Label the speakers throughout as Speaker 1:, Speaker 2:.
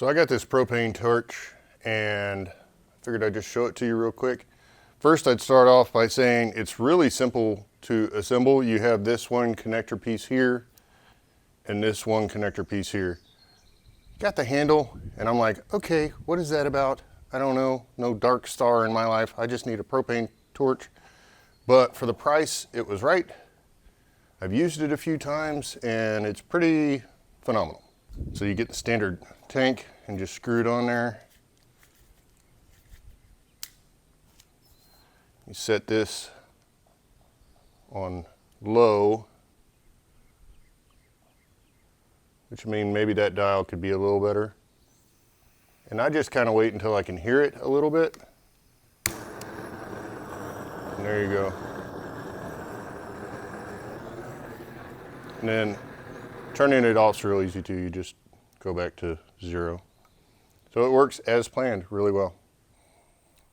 Speaker 1: So I got this propane torch and I figured I'd just show it to you real quick. First, I'd start off by saying it's really simple to assemble. You have this one connector piece here and this one connector piece here. Got the handle and I'm like, okay, what is that about? I don't know, no dark star in my life. I just need a propane torch. But for the price, it was right. I've used it a few times and it's pretty phenomenal. So you get the standard tank and just screw it on there. You set this on low, which means maybe that dial could be a little better. And I just kind of wait until I can hear it a little bit. And there you go. And then turning it off is real easy too. You just go back to 0. So it works as planned really well.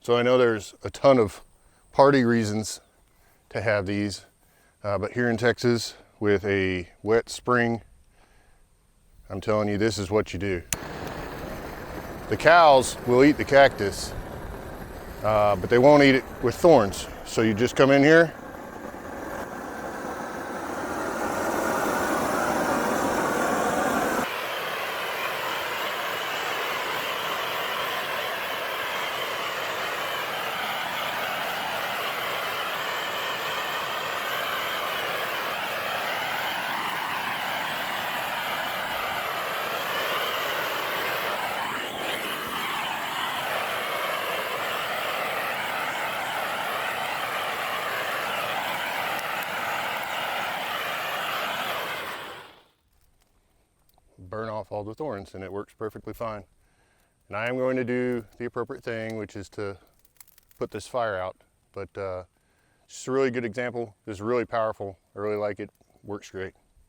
Speaker 1: So I know there's a ton of party reasons to have these, but here in Texas with a wet spring, I'm telling you, this is what you do. The cows will eat the cactus, but they won't eat it with thorns. So you just come in here, burn off all the thorns, and it works perfectly fine. And I am going to do the appropriate thing, which is to put this fire out. But just a really good example. This is really powerful. I really like it. Works great.